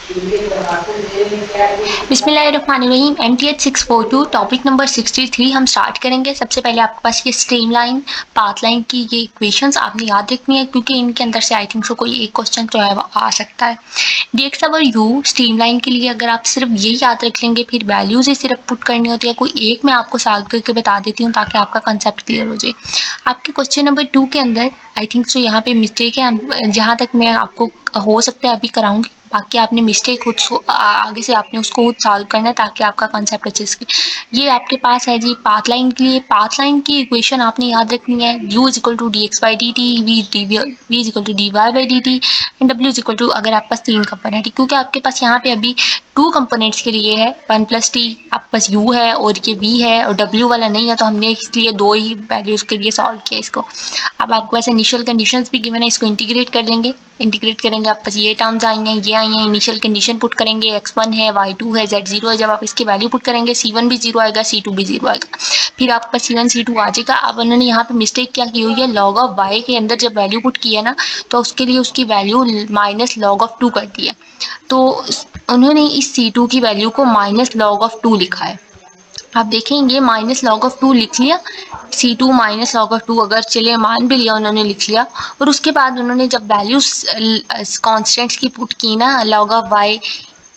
बिस्मिल्लाहिर्रहमानिर्रहीम। MTH 642 topic number 63 हम start करेंगे। सबसे पहले आपके पास ये स्ट्रीमलाइन पाथ लाइन की ये इक्वेशंस आपने याद रखनी है, क्योंकि इनके अंदर से आई थिंक सो कोई एक क्वेश्चन जो है वो आ सकता है। dx ओवर u स्ट्रीमलाइन के लिए अगर आप सिर्फ ये याद रख लेंगे, फिर वैल्यूज ही सिर्फ पुट करनी होती है। कोई एक मैं आपको सॉल्व करके बता देती हूँ ताकि आपका कंसेप्ट क्लियर हो जाए। आपके क्वेश्चन नंबर 2 के अंदर आई थिंक सो यहाँ पे मिस्टेक है, जहाँ तक मैं आपको हो सकता है अभी कराऊंगी, बाकी आपने मिस्टेक खुद आगे से आपने उसको खुद सॉल्व करना है ताकि आपका कंसेप्ट अच्छे से। ये आपके पास है जी पाथ लाइन के लिए। पाथ लाइन की इक्वेशन आपने याद रखनी है, u is equal to d x by D t, v is equal to d y by D t and w is equal to, अगर आपके पास 3 कंपोनेंट है, क्योंकि आपके पास यहाँ पे अभी 2 कंपोनेंट्स के लिए है 1 प्लस टी, आपके पास u है और ये v है और w वाला नहीं है, तो हमने इसलिए 2 ही वैल्यूज के लिए सॉल्व किया इसको। अब आपके पास इनिशियल कंडीशंस भी गिवन है, इसको इंटीग्रेट कर लेंगे। इंटीग्रेट करेंगे आपके पास ये टर्म्स आएंगे, ये आएंगे, इनिशियल कंडीशन पुट करेंगे, x1 है, y2 है, z0 है। जब आप इसकी वैल्यू पुट करेंगे c1 भी 0 आएगा, c2 भी 0 आएगा, फिर आपके पास c1 c2 आ जाएगा। अब उन्होंने यहाँ पे मिस्टेक क्या की हुई है, log ऑफ y के अंदर जब वैल्यू पुट की है ना, तो उसके लिए उसकी वैल्यू माइनस log ऑफ 2 कर दी है, तो उन्होंने इस c2 की वैल्यू को माइनस log ऑफ 2 लिखा है। आप देखेंगे माइनस log ऑफ 2 लिख लिया, c2 माइनस log ऑफ 2 अगर चले मान भी लिया उन्होंने लिख लिया, और उसके बाद उन्होंने जब वैल्यूज कॉन्स्टेंट्स की पुट की ना, log ऑफ y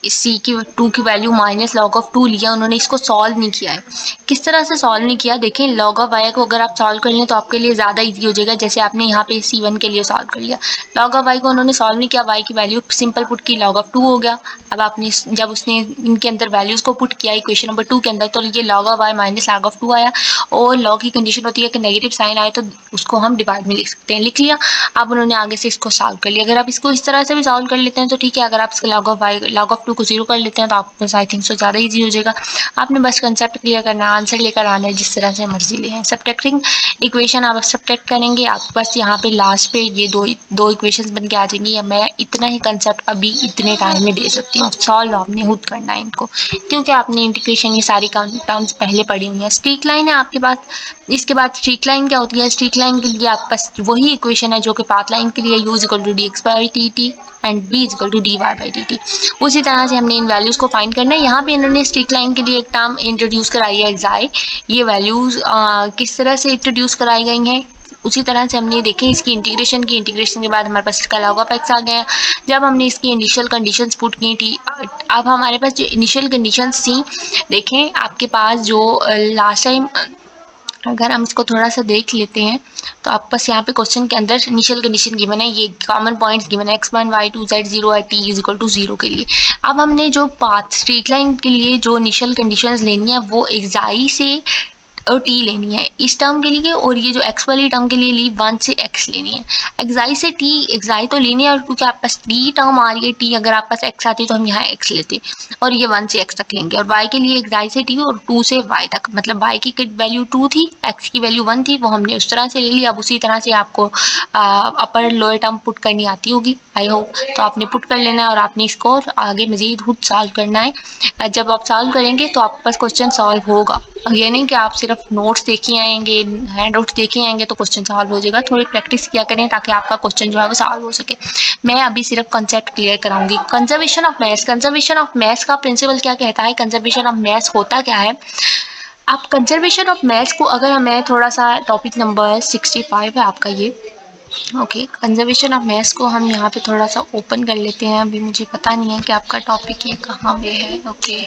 सी की 2 की वैल्यू माइनस log ऑफ 2 लिया, उन्होंने इसको सॉल्व नहीं किया है। किस तरह से सॉल्व नहीं किया, देखें log ऑफ y को अगर आप सॉल्व कर लें तो आपके लिए ज़्यादा इजी हो जाएगा। जैसे आपने यहाँ पे c1 के लिए सॉल्व कर लिया, log ऑफ y को उन्होंने सॉल्व नहीं किया, y की वैल्यू सिंपल पुट की log ऑफ 2 हो गया। अब आपने जब उसने इनके अंदर वैल्यूज को पुट किया इक्वेशन नंबर 2 के अंदर, तो ये log of y minus log of 2 आया, और log की कंडीशन होती है कि नेगेटिव साइन आए तो उसको हम डिवाइड में लिख सकते हैं, लिख लिया। अब उन्होंने आगे से इसको सॉल्व कर लिया। अगर आप इसको इस तरह से भी सॉल्व कर लेते हैं तो ठीक है, अगर आप log of y log of 2 को 0 कर लेते हैं तो आपके पास आई थिंक सो ज़्यादा ईजी हो जाएगा। आपने बस कंसेप्ट क्लियर करना है, आंसर लेकर आना है, जिस तरह से मर्जी ले हैं। सब्ट्रैक्टिंग इक्वेशन आप सब्ट्रैक्ट करेंगे, आपके पास यहाँ पे लास्ट पे ये दो इक्वेशन बन के आ जाएंगी, या मैं इतना ही कंसेप्ट अभी इतने टाइम में दे सकती हूँ। सॉल्व आपने खुद करना है इनको, क्योंकि आपने इंटीग्रेशन ये सारी टर्म्स पहले पढ़ी हुई है। स्ट्रीक लाइन है आपके पास, इसके बाद स्ट्रीक लाइन क्या होती है, स्ट्रीक लाइन के लिए आपके पास वही इक्वेशन है जो कि पाथ लाइन के लिए, u is equal to d x by t t and b is equal to d y by D t. उसी तरह से हमने इन वैल्यूज को फाइंड करना है। यहाँ पे इन्होंने स्ट्रीक लाइन के लिए एक टर्म इंट्रोड्यूस कराई है xi, ये वैल्यूज किस तरह से इंट्रोड्यूस कराई गई हैं उसी तरह से हमने देखें इसकी इंटीग्रेशन की। इंटीग्रेशन के बाद हमारे पास इसका log ऑफ x आ गया। जब हमने इसकी इनिशियल कंडीशंस पुट की थी, अब हमारे पास जो इनिशियल कंडीशंस थी, देखें आपके पास जो लास्ट टाइम, अगर हम इसको थोड़ा सा देख लेते हैं तो आप बस यहाँ पे क्वेश्चन के अंदर इनिशियल कंडीशन गिवन है, ये कॉमन पॉइंट्स गिवन है, x1 y2 z0 है, t इज इक्वल टू 0 के लिए। अब हमने जो पाथ स्ट्रीक लाइन के लिए जो इनिशियल कंडीशंस लेनी है वो xi से और t लेनी है इस टर्म के लिए, और ये जो x वाली टर्म के लिए ली 1 से x लेनी है। xi से t, xi तो लेनी है, और क्योंकि आपके पास t टर्म आ रही है, t अगर आपके पास x आती है तो हम यहाँ x लेते और ये 1 से x तक लेंगे, और y के लिए xi से t और 2 से y तक, मतलब y की वैल्यू 2 थी, x की वैल्यू 1 थी, वो हमने उस तरह से ले ली। अब उसी तरह से आपको अपर लोअर टर्म पुट करनी आती होगी आई होप, तो आपने पुट कर लेना है और आपने इसको आगे मजीद खुद सॉल्व करना है। जब आप सॉल्व करेंगे तो आपके पास क्वेश्चन सॉल्व होगा, ये नहीं कि आप सिर्फ नोट्स देखे आएंगे, हैंड आउट्स देखे आएंगे तो क्वेश्चन सॉल्व हो जाएगा। थोड़ी प्रैक्टिस किया करें ताकि आपका क्वेश्चन जो है वो सॉल्व हो सके। मैं अभी सिर्फ कंसेप्ट क्लियर कराऊंगी। Conservation of mass, conservation of mass का प्रिंसिपल क्या कहता है, कंजर्वेशन ऑफ मैथ्स होता क्या है। आप कंजर्वेशन ऑफ मैथ्स को, अगर मैं थोड़ा सा टॉपिक नंबर 65 है आपका ये, ओके, कंजर्वेशन ऑफ मैथ्स को हम यहाँ पे थोड़ा सा ओपन कर लेते हैं। अभी मुझे पता नहीं है कि आपका टॉपिक ये कहाँ पे है। ओके,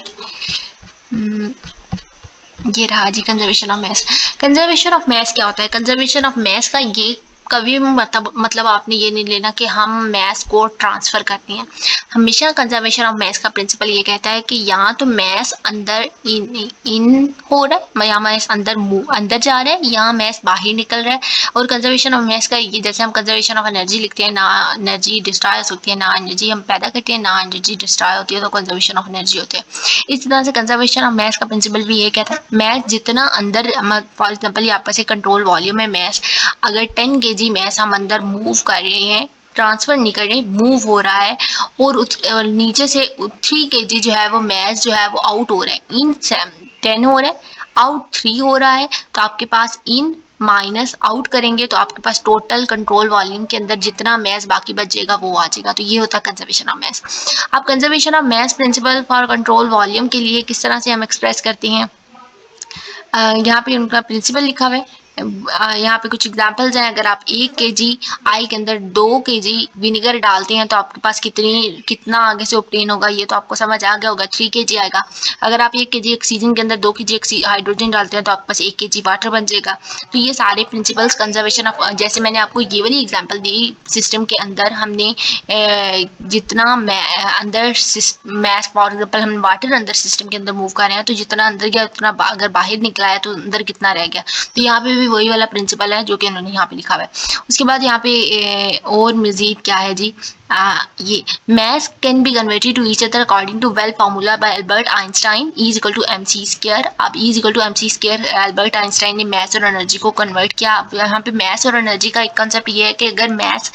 ये रहा जी conservation of mass. Conservation of mass क्या होता है, कंजर्वेशन ऑफ मैथ्स का ये कभी मतलब आपने ये नहीं लेना कि हम मैथ्स को ट्रांसफर करते हैं। हमेशा कंजर्वेशन ऑफ मैथ्स का प्रिंसिपल ये कहता है कि यहाँ तो मैथ्स अंदर इन हो रहा है, यहाँ मैथ्स अंदर जा रहा है, यहाँ मैथ्स बाहर निकल रहा है। और कंजर्वेशन ऑफ मैथ्स का ये, जैसे हम कंजर्वेशन ऑफ एनर्जी लिखते हैं, ना एनर्जी डिस्ट्रॉय होती है, ना एनर्जी हम पैदा करते हैं, ना एनर्जी डिस्ट्रॉय होती है, तो कंजर्वेशन ऑफ एनर्जी होते हैं। इस तरह से कंजर्वेशन ऑफ मैथ्स का प्रिंसिपल भी ये कहता है, मैथ्स जितना अंदर, फॉर एग्जाम्पल यहाँ पर कंट्रोल वॉल्यूम है मैथ्स, अगर 10 kg मैथ्स हम अंदर मूव कर रहे हैं, ट्रांसफर नहीं कर रहे, मूव हो रहा है, और नीचे से 3 kg जो है वो मैथ्स जो है वो आउट हो रहा है, इन 10 हो रहा है, आउट 3 हो रहा है, तो आपके पास इन माइनस आउट करेंगे तो आपके पास टोटल कंट्रोल वॉल्यूम के अंदर जितना मैस बाकी बचेगा वो आ जाएगा। तो ये होता है कंजर्वेशन ऑफ मैस। अब conservation of mass principle for control volume के लिए किस तरह से हम एक्सप्रेस करते हैं, यहाँ पे उनका प्रिंसिपल लिखा हुआ है। यहाँ पे कुछ एग्जांपल्स हैं। अगर आप 1 kg आई के अंदर 2 kg विनेगर डालते हैं तो आपके पास कितना आगे से ऑब्टेन होगा, ये तो आपको समझ आ गया होगा, 3 kg आएगा। अगर आप 1 kg ऑक्सीजन के अंदर 2 kg हाइड्रोजन डालते हैं तो आपके पास 1 kg वाटर बन जाएगा। तो ये सारे प्रिंसिपल्स कंजर्वेशन ऑफ, जैसे मैंने आपको ये वाली एग्जाम्पल दी, सिस्टम के अंदर हमने जितना अंदर मैस, फॉर एग्जाम्पल हम वाटर अंदर सिस्टम के अंदर मूव कर रहे हैं तो जितना अंदर गया उतना अगर बाहर निकला है तो अंदर कितना रह गया। तो यहाँ पे भी वही वाला प्रिंसिपल है जो कि उन्होंने यहाँ पे लिखा हुआ है। उसके बाद यहाँ पे और मजीद क्या है जी, ये mass can be converted to each other according to well formula by Albert Einstein, E is equal to mc square। अब E is equal to mc square Albert Einstein ने मैस और एनर्जी को कन्वर्ट किया। अब यहाँ पे mess और energy का एक कंसेप्ट ये है कि अगर मैस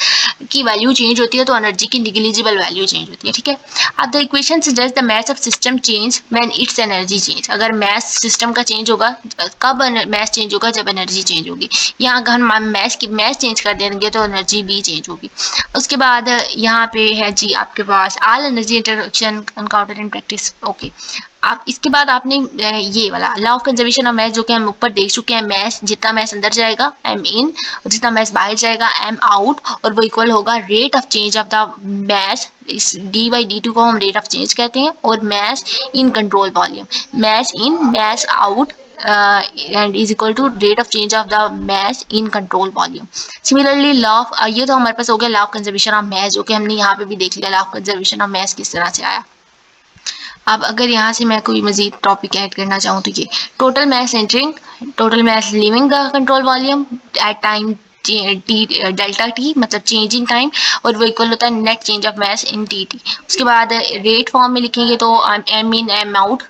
की वैल्यू चेंज होती है तो एनर्जी की निग्लिजिबल वैल्यू चेंज होती है, ठीक है। अब the equation suggest the mass of system change when it's energy change. अगर मैस सिस्टम का चेंज होगा, कब मैस चेंज होगा, जब एनर्जी चेंज होगी। यहाँ अगर हम मैस चेंज कर देंगे तो एनर्जी भी चेंज होगी। उसके बाद यहाँ पे है जी आपके पास all energy interaction encounter in practice, okay. आप इसके बाद आपने ये वाला law of conservation of mass जो कि हम ऊपर देख चुके हैं, मैस जितना मैस अंदर जाएगा एम इन, और जितना मैस बाहर जाएगा एम आउट, और वो इक्वल होगा rate of change of the mass. इस डी बाई डी टू को हम रेट ऑफ चेंज कहते हैं, और mass in control volume, mass in mass out and is equal to rate of change of the mass in control volume। Similarly law of ये तो हमारे पास हो गया law of conservation of mass, जो कि हमने यहाँ पे भी देख लिया law of conservation of mess किस तरह से आया। अब अगर यहाँ से मैं कोई मजीद टॉपिक ऐड करना चाहूँ तो ये total mass entering, total mass leaving the control volume at time t delta t, मतलब चेंज इन टाइम, और वो इक्वल होता है net change of mass in t t. उसके बाद रेट फॉर्म में लिखेंगे तो m in m out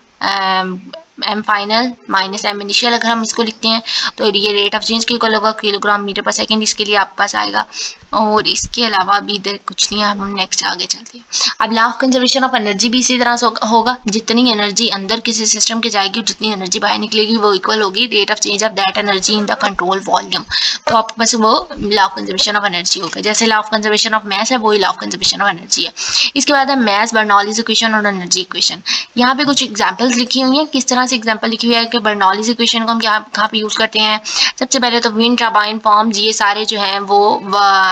m final minus m initial, अगर हम इसको लिखते हैं तो ये रेट ऑफ चेंज के इक्वल होगा किलोग्राम मीटर पर सेकंड, इसके लिए आपके पास आएगा। और इसके अलावा अभी इधर कुछ नहीं है, हम नेक्स्ट आगे चलते हैं। अब law of conservation of energy भी इसी तरह से होगा, जितनी एनर्जी अंदर किसी सिस्टम के जाएगी जितनी एनर्जी बाहर निकलेगी वो इक्वल होगी rate of change of that energy in the control volume. तो आपके पास वो law of conservation of energy होगा। जैसे law of conservation of mess है वही law of conservation of energy है। इसके बाद है मैस बर्नौलीज इक्वेशन और एनर्जी इक्वेशन। यहाँ पे कुछ एग्जाम्पल्स लिखी हुई है, किस तरह से एग्जाम्पल लिखी हुई है कि बर्नौलीज इक्वेशन को हम कहाँ पे यूज करते हैं। सबसे पहले तो विंड टर्बाइन फॉर्म, ये सारे जो हैं वो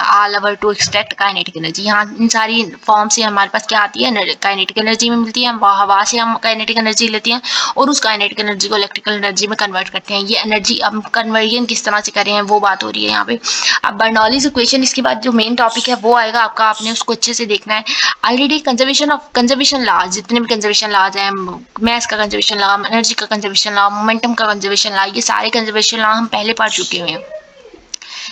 all over to extract kinetic energy. यहाँ इन सारी फॉर्म से हमारे पास क्या आती है, काइनेटिक एनर्जी में मिलती है। हवा से हम काइनेटिक एनर्जी लेते हैं और उस काइनेटिक एनर्जी को इलेक्ट्रिकल एनर्जी में कन्वर्ट करते हैं। ये एनर्जी हम कन्वर्जन किस तरह से करें हैं वो बात हो रही है यहाँ पे। अब बर्नौलीज इक्वेशन, इसके बाद जो मेन टॉपिक है वो आएगा आपका, आपने उसको अच्छे से देखना है। ऑलरेडी कंजर्वेशन लॉ, जितने भी कंजर्वेशन लॉज हैं, मैस का कंजर्वेशन लॉ, एनर्जी का कंजर्वेशन लॉ, मोमेंटम का कंजर्वेशन लॉ, ये सारे कंजर्वेशन लॉ हम पहले पढ़ चुके हुए हैं।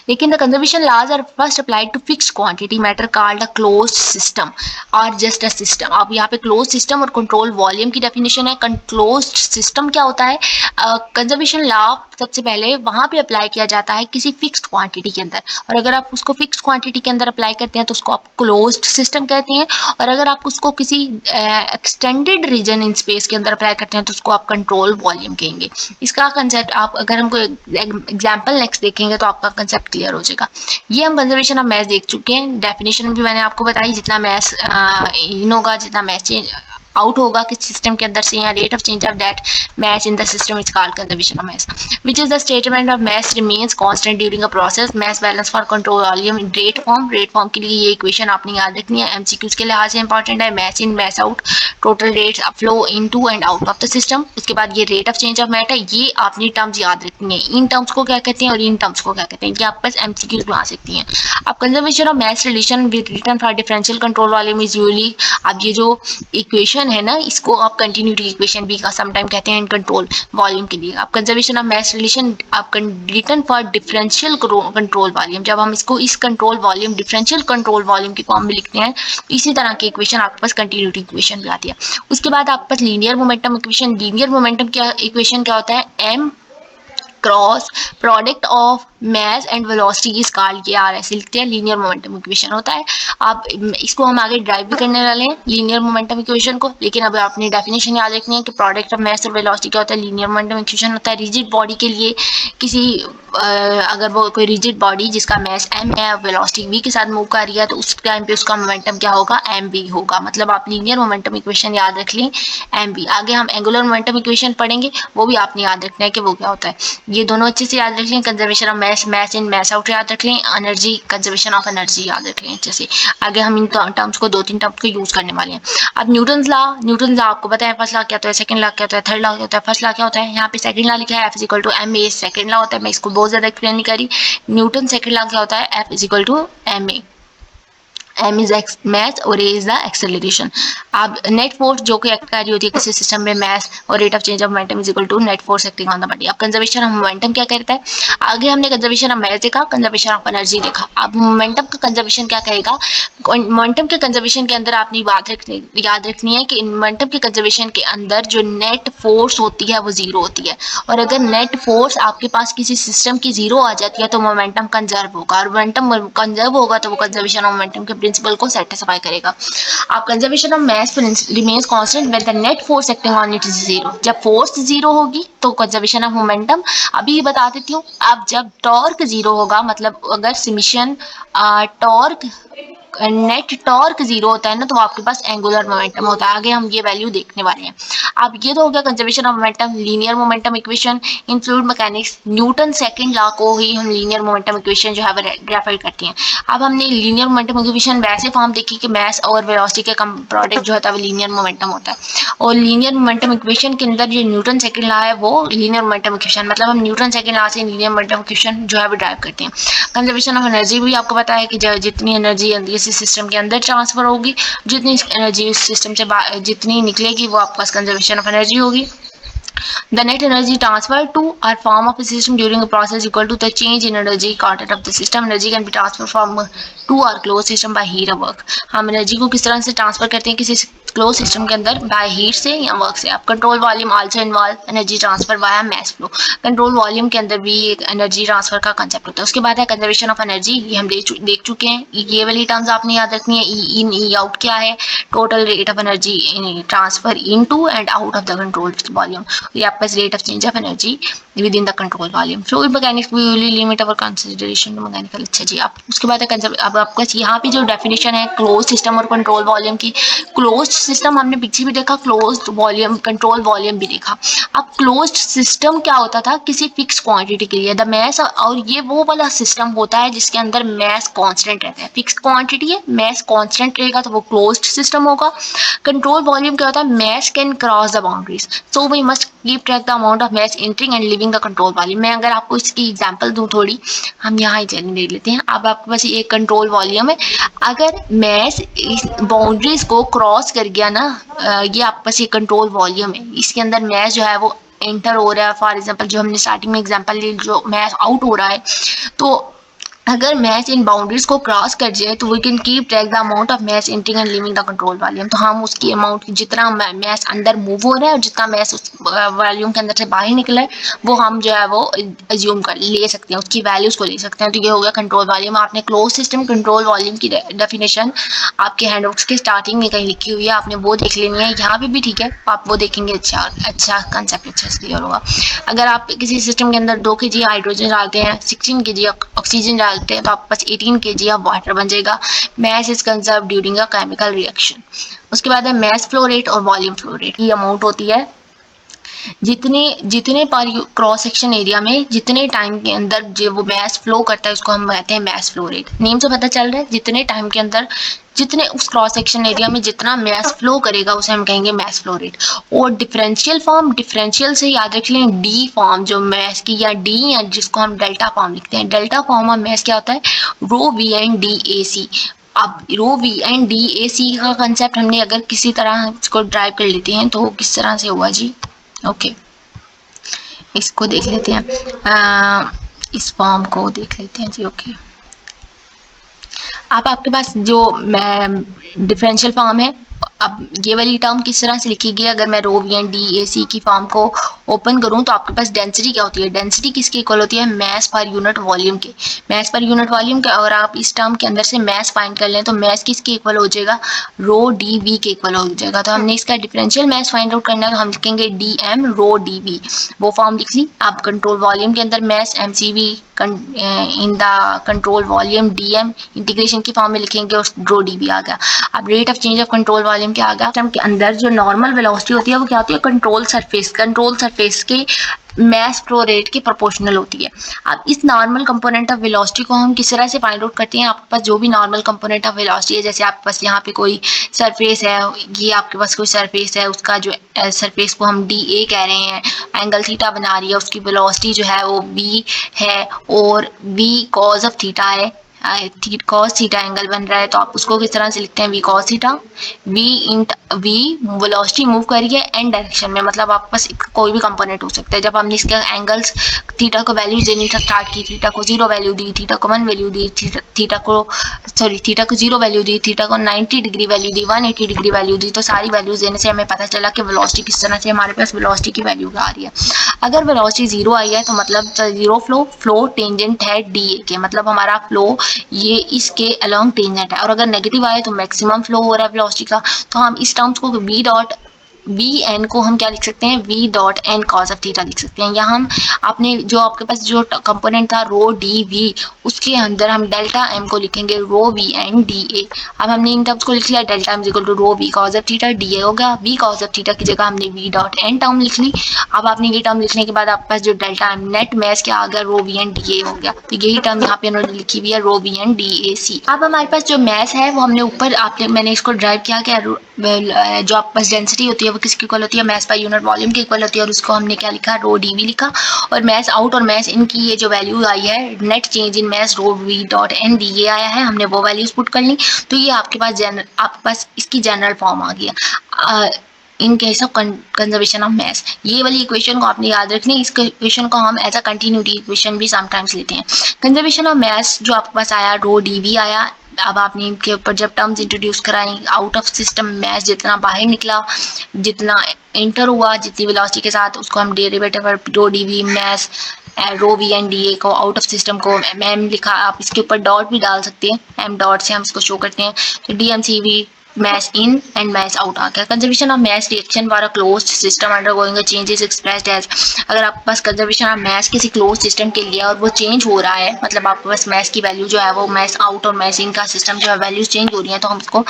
लेकिन the conservation laws are first applied to fixed quantity matter called a closed system और जस्ट अ सिस्टम। अब यहाँ पे क्लोज सिस्टम और कंट्रोल वॉल्यूम की डेफिनेशन है। क्लोज्ड सिस्टम क्या होता है, कंजर्वेशन लॉ सबसे पहले वहां पे अप्लाई किया जाता है किसी फिक्स्ड क्वांटिटी के अंदर, और अगर आप उसको फिक्स्ड क्वांटिटी के अंदर अप्लाई करते हैं तो उसको आप क्लोज्ड सिस्टम कहते हैं, और अगर आप उसको किसी एक्सटेंडेड रीजन इन स्पेस के अंदर अप्लाई करते हैं तो उसको आप कंट्रोल वॉल्यूम कहेंगे। इसका कंसेप्ट आप अगर हमको एग्जाम्पल नेक्स्ट देखेंगे तो आपका कंसेप्ट क्लियर हो जाएगा। ये हम कंजर्वेशन ऑफ मैस देख चुके हैं। डेफिनेशन भी मैंने आपको बताई, जितना मैस इन होगा, जितना मैस चेंज आउट होगा किस सिस्टम के अंदर से, यहाँ rate of change of that mass in the system is called conservation of mass, which is the statement of mass remains constant during a process, mass balance for control volume in rate form. Rate form के लिए ये equation आपने याद रखनी है, MCQs के लिहाज से इंपॉर्टेंट है। Mass in mass out, total rates flow into and out of the system. उसके बाद ये rate of change of matter, ये आपने टर्म्स याद रखनी है। इन टर्म्स को क्या कहते हैं और इन टर्म्स को क्या कहते हैं, ये आप बस एमसीक्यूज में आ सकती हैं। अब conservation of mess relation with return for differential control volume is usually, अब ये जो इक्वेशन है ना, इसको आप कंटिन्यूटी इक्वेशन भी का समटाइम कहते हैं इन कंट्रोल वॉल्यूम के लिए। अब कंजर्वेशन ऑफ मैस रिलेशन आप return for differential control volume, जब हम इसको इस control volume differential control volume की फॉर्म में लिखते हैं तो इसी तरह की इक्वेशन आपके पास कंटिन्यूटी इक्वेशन भी आती है। उसके बाद आपके पास linear momentum equation. Linear momentum क्या इक्वेशन क्या होता है, M cross product of mass and velocity is called, ये आर ऐसे लिखते हैं, लीनियर मोमेंटम इक्वेशन होता है। आप इसको हम आगे ड्राइव भी करने वाले हैं लीनियर मोमेंटम इक्वेशन को, लेकिन अब आपने डेफिनेशन याद रखनी है कि प्रोडक्ट ऑफ मास और वेलोसिटी क्या होता है, लीनियर मोमेंटम इक्वेशन होता है। रिजिड बॉडी के लिए किसी अगर वो कोई रिजिड बॉडी जिसका मास m है, वेलोसिटी v के साथ मूव कर रही है, तो उस टाइम पे उसका मोमेंटम क्या होगा, mv होगा। मतलब आप लीनियर मोमेंटम इक्वेशन याद रख लें, mv। आगे हम एंगुलर मोमेंटम इक्वेशन पढ़ेंगे, वो भी आपने याद रखना है कि वो क्या होता है। ये दोनों अच्छे से याद रख लें। Conservation of mass, mass in mass out याद रख लें। एनर्जी, कंजर्वेशन ऑफ एनर्जी याद रख लें अच्छे से। आगे हम इन टर्म्स को 2-3 टर्म्स को यूज करने वाले हैं। अब न्यूटन लॉ आपको पता है, फर्स्ट लॉ क्या होता है, सेकंड लॉ क्या होता है, थर्ड लॉ क्या होता है। फर्स्ट लॉ क्या होता है, यहाँ पे सेकंड लॉ लिखा है F is equal to m a, second law होता है। मैं इसको बहुत ज्यादा एक्सप्लेन नहीं करी। न्यूटन सेकंड लॉ क्या होता है, F is equal to m a. m is mass और a इज द एक्सेलरेशन। अब नेट फोर्स जो कि एक्ट कर रही होती है किसी सिस्टम में, mass और rate of change of momentum is equal to net force acting on the body. अब कंजर्वेशन ऑफ मोमेंटम क्या करता है, आगे हमने कंजर्वेशन ऑफ मास देखा, कंजर्वेशन ऑफ एनर्जी देखा। अब मोमेंटम का कंजर्वेशन क्या कहेगा, मोमेंटम के कंजर्वेशन के अंदर आपने याद रखनी है कि मोमेंटम के कंजर्वेशन के अंदर जो नेट फोर्स होती है वो जीरो होती है, और अगर नेट फोर्स आपके पास किसी सिस्टम की जीरो आ जाती है तो मोमेंटम कंजर्व होगा, और मोमेंटम कंजर्व होगा तो वो कंजर्वेशन ऑफ मोमेंटम के प्रिंसिपल को सेटिस्फाई करेगा। आप conservation of mass remains constant when the net force acting on it is zero. जब फोर्स जीरो होगी तो कंजर्वेशन ऑफ मोमेंटम। अभी बता देती हूँ, अब जब टॉर्क जीरो होगा, मतलब अगर summation torque net torque zero होता है ना, तो आपके पास एंगुलर मोमेंटम होता है। आगे हम ये वैल्यू देखने वाले हैं। अब ये तो हो गया conservation of momentum, linear momentum equation in fluid mechanics. Newton second law को ही हम लीनियर मोमेंटम इक्वेशन जो है वो ग्राफाइट करते हैं। अब हमने लीनियर मोमेंटम इक्वेशन वैसे फॉर्म देखी कि मास और वेलोसिटी के प्रोडक्ट जो होता है वो लीनियर मोमेंटम होता है, और लीनियर मोमेंटम इक्वेशन के अंदर जो न्यूटन सेकंड लॉ है वो लीनियर मोमेंटम इक्वेशन, मतलब हम न्यूटन सेकंड लॉ से लीनियर मोमेंटम इक्वेशन जो है वो ड्राइव करते हैं। कंजर्वेशन ऑफ एनर्जी भी आपको पता है कि जितनी एनर्जी किसी सिस्टम के अंदर ट्रांसफर होगी, जितनी एनर्जी उस सिस्टम से जितनी निकलेगी वो आपके पास कंजर्वेशन ऑफ एनर्जी होगी। The net energy transferred to or form of a system during a process equal to the change in energy content of the system. Energy can be transferred from to or closed system by heat or work. हम energy को किस तरह से transfer करते हैं किसी close system के अंदर, बाय हीट से या वर्क से। अब control volume also involve energy transfer via mass flow. Control volume के अंदर भी एक एनर्जी ट्रांसफर का कंसेप्ट होता है। उसके बाद है कंजर्वेशन ऑफ एनर्जी, ये हम देख चुके हैं। ये वाली टर्म्स आपने याद रखनी है। ई इन ई आउट क्या है, total rate of energy transfer into and out of the control volume. ये आपका rate of change of energy within the control volume. Fluid mechanics we will limit our consideration to mechanical. अच्छा जी, आप उसके बाद अब आपका यहाँ पे जो डेफिनेशन है क्लोज सिस्टम और कंट्रोल वॉल्यूम की। क्लोज सिस्टम हमने पीछे भी देखा, क्लोज वॉल्यूम कंट्रोल वॉल्यूम भी देखा। अब क्लोज सिस्टम क्या होता था, किसी फिक्स क्वांटिटी के लिए द मैस, और ये वो वाला सिस्टम होता है जिसके अंदर मैस कांस्टेंट रहता है। फिक्स क्वांटिटी है, मैस कांस्टेंट रहेगा तो वो क्लोज्ड सिस्टम होगा। कंट्रोल वॉल्यूम क्या होता है, mass can cross the boundaries, so we must keep track the amount of mass entering and leaving the control volume. मैं अगर आपको इसकी एग्जांपल दूं थोड़ी, हम यहाँ ही चलने दे लेते हैं। अब आपके पास ये कंट्रोल वॉल्यूम है, अगर मैस इस बाउंड्रीज को क्रॉस कर गया ना, ये आपके पास ये कंट्रोल वॉल्यूम है, इसके अंदर मैस जो है वो एंटर हो रहा है। फॉर एग्जांपल जो हमने स्टार्टिंग में एग्जांपल ली, जो मैस आउट हो रहा है, तो अगर मैस इन बाउंड्रीज को क्रॉस कर जाए तो we can keep track the amount of mass entering and leaving the control volume. तो हम उसकी अमाउंट, जितना मैस अंदर मूव हो रहा है और जितना मैस उस वॉल्यूम के अंदर से बाहर निकला है, वो हम जो है वो एज्यूम कर ले सकते हैं, उसकी वैल्यूज को ले सकते हैं। तो ये हो गया कंट्रोल वॉल्यूम। आपने क्लोज सिस्टम कंट्रोल वॉल्यूम की डेफिनेशन आपके हैंडआउट्स के स्टार्टिंग में कहीं लिखी हुई है, आपने वो देख लेनी है। यहाँ पे भी ठीक है, आप वो देखेंगे, अच्छा कंसेप्ट अच्छे से क्लियर होगा। अगर आप किसी सिस्टम के अंदर 2 kg हाइड्रोजन डालते हैं, 16 kg ऑक्सीजन डालते हैं, तो आपके पास 18 kg ऑफ वाटर बन जाएगा। Mass is conserve during a chemical reaction. उसके बाद है मैस फ्लो रेट और वॉल्यूम फ्लो रेट की अमाउंट होती है, जितने जितने पर क्रॉस सेक्शन एरिया में जितने टाइम के अंदर जो वो मैस फ्लो करता है उसको हम कहते हैं मैस फ्लो रेट। नेम से पता चल रहा है, जितने टाइम के अंदर जितने उस क्रॉस सेक्शन एरिया में जितना मैस फ्लो करेगा उसे हम कहेंगे मैस फ्लो रेट। और डिफरेंशियल फॉर्म, डिफरेंशियल से याद रख लें डी फॉर्म जो मैस की, या डी, या जिसको हम डेल्टा फॉर्म लिखते हैं। डेल्टा फॉर्म ऑफ मैस क्या होता है, रो वी एंड डी ए सी। अब रो वी एंड डी ए सी का कंसेप्ट हमने अगर किसी तरह इसको ड्राइव कर लेते हैं तो किस तरह से हुआ जी। ओके, इसको देख लेते हैं, इस फॉर्म को देख लेते हैं जी। ओके, अब आपके पास जो डिफरेंशियल फॉर्म है, अब ये वाली टर्म किस तरह से लिखी अगर मैं रो वी एन डी ए सी की फॉर्म को ओपन करूं तो आपके पास डेंसिटी क्या होती है, डेंसिटी किसकी इक्वल होती है, मैस पर यूनिट वॉल्यूम के, मैस पर यूनिट वॉल्यूम के। और आप इस टर्म के अंदर से मैस फाइंड कर लें तो मैस किसके इक्वल हो जाएगा, रो डी वी के इक्वल हो जाएगा। तो हमने इसका डिफरेंशियल मैस फाइंड आउट करना है तो हम लिखेंगे d m rho d v, वो फॉर्म लिख ली। आप कंट्रोल वॉल्यूम के अंदर mass m C v in the control volume d m integration की फॉर्म में लिखेंगे और रो डी वी आ गया। अब rate of change of control volume क्या आ गया, सिस्टम के अंदर जो नॉर्मल वेलोसिटी होती है वो क्या होती है, कंट्रोल सरफेस के मैस फ्लो रेट के प्रोपोर्शनल होती है। अब इस नॉर्मल कंपोनेंट ऑफ वेलोसिटी को हम किस तरह से फाइंड आउट करते हैं, आपके पास जो भी नॉर्मल कंपोनेंट ऑफ वेलोसिटी है, जैसे आपके पास यहाँ पे कोई सरफेस है, ये आपके पास कोई सरफेस है, उसका जो सरफेस को हम डी ए कह रहे हैं, एंगल थीटा बना रही है, उसकी वेलोसिटी जो है वो वी है और वी कॉज ऑफ थीटा है, कॉस थीटा एंगल बन रहा है, तो आप उसको किस तरह से लिखते हैं, v cos theta, v velocity move कर रही है एन डायरेक्शन में, मतलब आपके पास कोई भी कंपोनेंट हो सकता है। जब हमने इसके एंगल्स थीटा को वैल्यू देनी स्टार्ट की, थीटा को 0 वैल्यू दी, थीटा को 1 वैल्यू दी, थीटा को 0 वैल्यू दी, थीटा को 90 डिग्री वैल्यू दी, 180 डिग्री वैल्यू दी, तो सारी वैल्यूज देने से हमें पता चला कि वेलोसिटी किस तरह से हमारे पास वेलोसिटी की वैल्यू आ रही है। अगर वेलोसिटी 0 आई है तो मतलब 0 फ्लो टेंजेंट है डी ए के, मतलब हमारा फ्लो ये इसके अलोंग टेंजेंट है। और अगर नेगेटिव आए तो मैक्सिमम फ्लो हो रहा है वेलोसिटी का, तो हम इस टर्म्स को वी डॉट वी एन को हम क्या लिख सकते हैं, v dot n cos of theta लिख सकते हैं। यहाँ हम आपने जो आपके पास जो कंपोनेंट था रो डी वी, उसके अंदर हम डेल्टा एम को लिखेंगे rho v N D a. अब हमने इन टर्म्स को लिख लिया, delta m equal to rho v cos of theta d a हो गया, वी कॉस ऑफ थीटा की जगह हमने वी डॉट एन टर्म लिख ली। अब आपने ये टर्म लिखने के बाद आपके पास जो डेल्टा एम नेट मैस क्या आ गया, रो वी एन डी ए हो गया। तो यही टर्म यहाँ पे उन्होंने लिखी हुई है, रो वी एन डी ए सी। अब हमारे पास जो मैस है वो हमने ऊपर आपने मैंने इसको ड्राइव किया क्या, जो आपके पास डेंसिटी होती है वो किसकी इक्वल होती है, मैस पर यूनिट वॉल्यूम की इक्वल होती है, और उसको हमने क्या लिखा, रो डी वी लिखा। और मैस आउट और मैस इन की ये जो वैल्यू आई है, net change in mass rho v dot n D a आया है, हमने वो वैल्यूज पुट कर ली। तो ये आपके पास इसकी जनरल फॉर्म आ गया in case of conservation of mess. ये वाली इक्वेशन को आपने याद रखनी, इस इक्वेशन को हम एज अ कंटिन्यूटी इक्वेशन भी समटाइम्स लेते हैं। कंजर्वेशन ऑफ मैस जो आपके पास आया, रो डी वी आया। अब आपने इनके ऊपर जब टर्म्स इंट्रोड्यूस कराई, आउट ऑफ सिस्टम मैस जितना बाहर निकला, जितना एंटर हुआ, जितनी वेलोसिटी के साथ, उसको हम derivative rho d v mass rho v N D a को, आउट ऑफ सिस्टम को एम लिखा। आप इसके ऊपर डॉट भी डाल सकते हैं, एम डॉट से हम इसको शो करते हैं। तो d M C v mass in and mass out आ गया। Conservation of mass reaction for a closed system undergoing a change is expressed as, अगर आपके पास कंजर्वेशन ऑफ मैस किसी क्लोज सिस्टम के लिए और वो चेंज हो रहा है, मतलब आपके पास मैस की वैल्यू जो है वो मैस आउट और मैस इन का सिस्टम जो है वैल्यूज चेंज हो रही है, तो हम उसको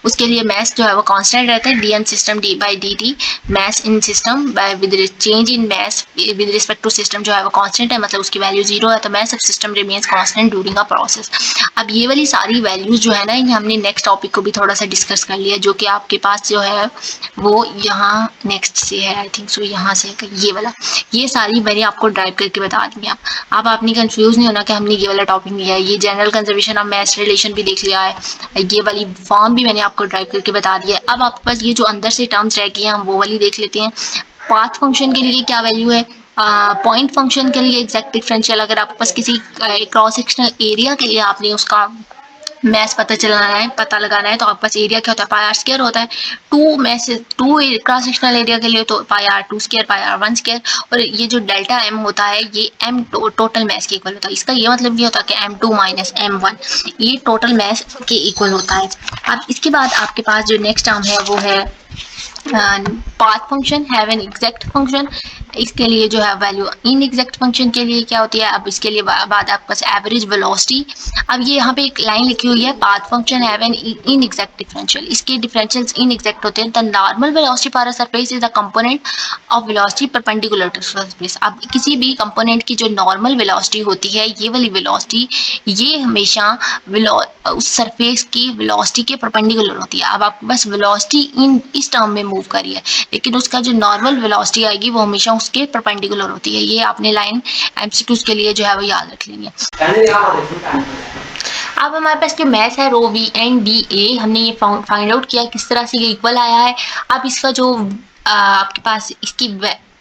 उसके लिए मैस जो है वो कांस्टेंट रहता है, d n system d by D t, mass in system with change in mass with respect to system जो है वो कांस्टेंट है, मतलब उसकी वैल्यू 0 है, तो mass of system remains constant during a process. अब ये वाली सारी वैल्यूज जो है ना, ये हमने नेक्स्ट टॉपिक को भी थोड़ा सा डिस्कस कर लिया, जो कि आपके पास जो है वो यहाँ नेक्स्ट से है, आई थिंक सो यहाँ से ये वाला, ये सारी मैंने आपको ड्राइव करके बता दी। अब आपने कंफ्यूज नहीं होना कि हमने ये वाला टॉपिक लिया है। ये general conservation of mess relation भी देख लिया है, ये वाली फॉर्म भी मैंने आपको ड्राइव करके बता दिया है। अब आपके पास ये जो अंदर से टर्म्स रह गई हैं हम वो वाली देख लेते हैं। पाथ फंक्शन के लिए क्या वैल्यू है, पॉइंट फंक्शन के लिए एग्जैक्ट डिफरेंशियल, अगर आपके पास किसी क्रॉस सेक्शनल एरिया के लिए आपने उसका मैस पता लगाना है तो आपके पास एरिया क्या होता है, पाई आर स्क्वायर होता है। टू क्रॉस सेक्शनल एरिया के लिए तो pi R 2 square, pi R 1 square, और ये जो डेल्टा एम होता है ये एम टोटल मैस के इक्वल होता है। इसका ये मतलब ये होता है कि M2 माइनस M1 ये टोटल मैस के इक्वल होता है। अब इसके बाद आपके पास जो नेक्स्ट टर्म है वो है path function have an exact function, इसके लिए जो है वैल्यू इन एग्जैक्ट फंक्शन के लिए क्या होती है। अब इसके लिए बाद आपके पास एवरेज वेलोसिटी, अब ये यहाँ पे एक लाइन लिखी हुई है, path function have an inexact differential, इसके डिफरेंशियल्स इन एग्जैक्ट होते हैं। The normal velocity for a surface is the component of velocity perpendicular to surface. अब किसी भी कंपोनेंट की जो नॉर्मल वेलोसिटी होती है, ये वाली वेलोसिटी ये हमेशा उस सरफेस की वेलोसिटी के परपेंडिकुलर होती है। अब आपके पास वेलोसिटी इन इस टर्म में मूव करी है, लेकिन उसका जो नॉर्मल वेलोसिटी आएगी वो हमेशा उसके परपेंडिकुलर होती है। ये आपने लाइन एमसीक्यूज के लिए जो है वो याद रख लेंगे। अब हमारे पास जो मैस है रो वी एन डी ए, हमने ये फाइंड आउट किया किस तरह से ये इक्वल आया है। अब इसका जो आपके पास इसकी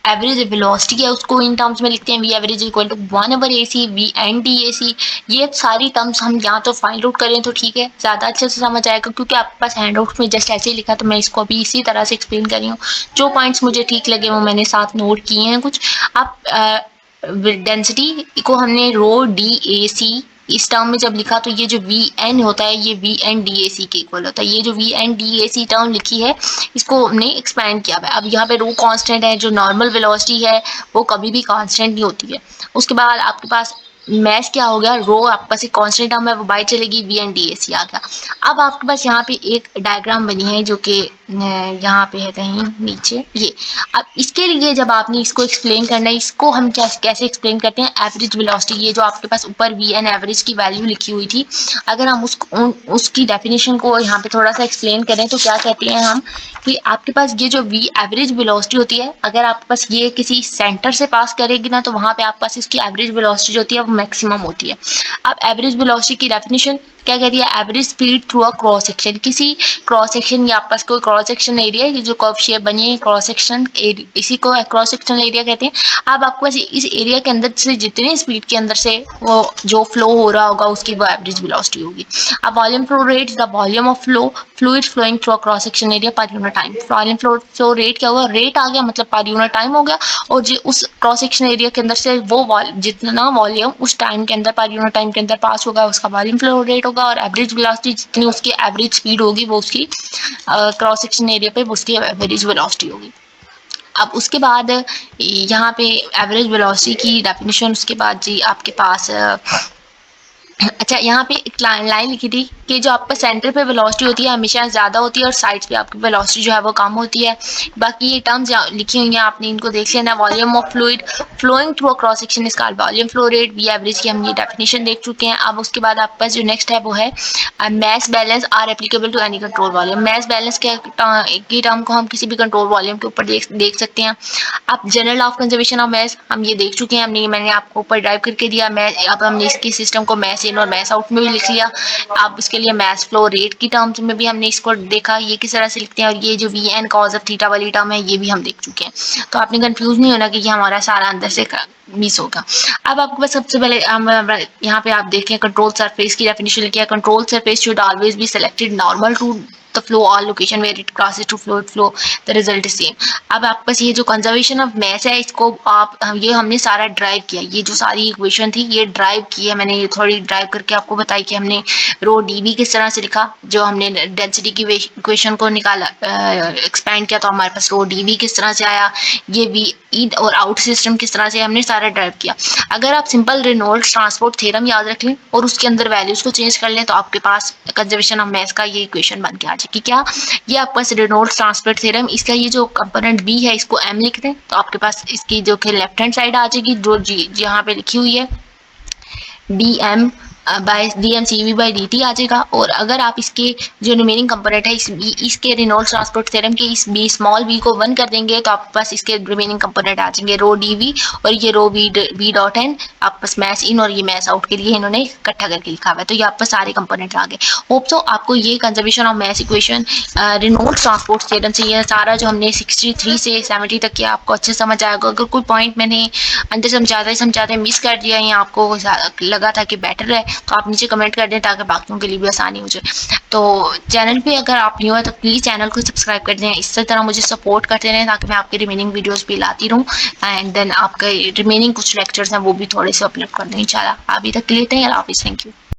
एवरेज वेलोसिटी है उसको इन टर्म्स में लिखते हैं V average equal to 1/AC V N D A C. ये सारी टर्म्स हम यहाँ तो फाइंड आउट करें तो ठीक है, ज़्यादा अच्छे से समझ आएगा, क्योंकि आपके पास हैंड आउट में जस्ट ऐसे ही लिखा, तो मैं इसको अभी इसी तरह से एक्सप्लेन कर रही हूँ। जो पॉइंट्स मुझे ठीक लगे वो मैंने साथ नोट किए हैं कुछ। आप डेंसिटी को हमने रो डी ए सी इस टर्म में जब लिखा, तो ये जो वी एन होता है ये v N D A c के इक्वल होता है। ये जो v N D A c term लिखी है इसको हमने एक्सपैंड किया है। अब यहाँ पे रो कांस्टेंट है, जो नॉर्मल वेलोसिटी है वो कभी भी कांस्टेंट नहीं होती है। उसके बाद आपके पास मैस क्या हो गया, रो आपके पास एक कांस्टेंट टर्म है वो बाई चलेगी, वी एन डी ए सी आ गया। अब आपके पास यहाँ पे एक डायग्राम बनी है जो कि यहाँ पे है कहीं नीचे ये। अब इसके लिए जब आपने इसको एक्सप्लेन करना है, इसको हम कैसे एक्सप्लेन करते हैं, एवरेज वेलोसिटी, ये जो आपके पास ऊपर वी एन एवरेज की वैल्यू लिखी हुई थी, अगर हम उसकी डेफिनेशन को यहाँ पे थोड़ा सा एक्सप्लेन करें तो क्या कहते हैं हम, कि आपके पास ये जो वी एवरेज वेलोसिटी होती है, अगर आपके पास ये किसी सेंटर से पास करेगी ना, तो वहाँ पे आपके पास इसकी एवरेज वेलोसिटी जो होती है वो मैक्सिमम होती है। अब एवरेज वेलोसिटी की डेफिनेशन क्या कहती है, average speed through a cross section, किसी क्रॉस सेक्शन या आपके पास कोई क्रॉस सेक्शन एरिया है जो कर्व शेप बनी है, क्रॉस सेक्शन इसी को क्रॉस सेक्शन एरिया कहते हैं। अब आपके पास इस एरिया के अंदर से जितने स्पीड के अंदर से वो जो फ्लो हो रहा होगा उसकी वो एवरेज वेलोसिटी होगी। अब volume flow rate the volume of fluid flowing through a cross section area per unit time. Volume flow rate क्या होगा, रेट आ गया मतलब पर यूनिट टाइम हो गया, और जो उस क्रॉस सेक्शन एरिया के अंदर से वो जितना वॉल्यूम उस टाइम के अंदर पर यूनिट टाइम के अंदर पास होगा उसका वॉल्यूम फ्लो रेट होगा, और एवरेज वेलोसिटी जितनी उसकी एवरेज स्पीड होगी वो उसकी क्रॉस सेक्शन एरिया पे उसकी एवरेज वेलोसिटी होगी। अब उसके बाद यहाँ पे एवरेज वेलोसिटी की डेफिनेशन, उसके बाद जी आपके पास अच्छा यहाँ पे एक लाइन लिखी थी कि जो आपका सेंटर पे वेलोसिटी होती है हमेशा ज़्यादा होती है और साइड्स पे आपकी वेलोसिटी जो है वो कम होती है। बाकी ये टर्म्स लिखी हुई हैं, आपने इनको देख लेना। Volume of fluid flowing through a cross section is called volume flow rate, v average की हम ये डेफिनेशन देख चुके हैं। अब उसके बाद आपके पास जो नेक्स्ट है वो है mass balance are applicable to any control volume. Mass balance के टर्म को हम किसी भी कंट्रोल वॉल्यूम के ऊपर देख सकते हैं। अब general of conservation of mess हम ये देख चुके हैं, मैंने आपको ऊपर ड्राइव करके दिया। अब हमने इसकी सिस्टम को मैस इन और मैस आउट में भी लिख लिया। अब उसके लिए मैस फ्लो रेट की टर्म्स में भी हमने इसको देखा ये किस तरह से लिखते हैं, और ये जो v n cos of theta वाली टर्म है ये भी हम देख चुके हैं। तो आपने कंफ्यूज नहीं होना कि ये हमारा सारा अंदर से मिस होगा। अब आपके पास सबसे पहले यहाँ पे आप देखें कंट्रोल सरफेस की डेफिनेशन लिखी है, control surface should always be selected normal to the flow all location where it crosses to fluid flow the result is same। अब आपके पास ये जो कंजर्वेशन ऑफ मैस है इसको आप ये हमने सारा ड्राइव किया, ये जो सारी इक्वेशन थी ये ड्राइव की है मैंने, ये थोड़ी ड्राइव करके आपको बताई कि हमने रो डी बी किस तरह से लिखा, जो हमने डेंसिटी की इक्वेशन को निकाला एक्सपैंड किया तो हमारे पास रो डी बी किस तरह से आया, ये वी इन और आउट सिस्टम किस तरह से हमने सारा ड्राइव किया। अगर आप सिंपल रेनॉल्ड्स ट्रांसपोर्ट थ्योरम याद रख लें और उसके अंदर वैल्यूज को चेंज कर लें तो आपके पास कंजर्वेशन ऑफ मैस का ये इक्वेशन बन के आ जाएगी। क्या ये आपके पास रेनॉल्ड्स ट्रांसपोर्ट थ्योरम, इसका ये जो कंपोनेंट बी है इसको एम लिख दें तो आपके पास इसकी जो कि लेफ्ट हैंड साइड आ जाएगी, जो जी यहाँ पे लिखी हुई है D M by D M C V by D T आ जाएगा। और अगर आप इसके जो रिमेनिंग कंपोनेंट है इसके रेनॉल्ड्स ट्रांसपोर्ट थ्योरम के इस बी स्मॉल वी को 1 कर देंगे तो आपके पास इसके रिमेनिंग कंपोनेंट आ जाएंगे रो डी वी और ये रो वी डॉट एन। आपके पास मैस इन और ये मैस आउट के लिए इन्होंने इकट्ठा करके लिखा हुआ है, तो ये आपके पास सारे कंपोनेंट आ गए। होप सो आपको ये conservation of mess equation Reynolds transport theorem से ये सारा जो हमने 63 से 70 तक किया आपको अच्छे समझ आएगा। अगर कोई पॉइंट मैंने अंदर समझाते मिस कर दिया या आपको लगा था कि बेटर है तो आप नीचे कमेंट कर दें ताकि बाकियों के लिए भी आसानी हो जाए। तो चैनल पे अगर आप न्यू है तो प्लीज़ चैनल को सब्सक्राइब कर दें, इस तरह मुझे सपोर्ट करते रहें ताकि मैं आपके रिमेनिंग वीडियोस भी लाती रहूँ एंड देन आपके रिमेनिंग कुछ लेक्चर्स हैं वो भी थोड़े से अपलोड कर दें इंशाल्लाह। अभी तक के लिए अल्लाह हाफिज़, थैंक यू।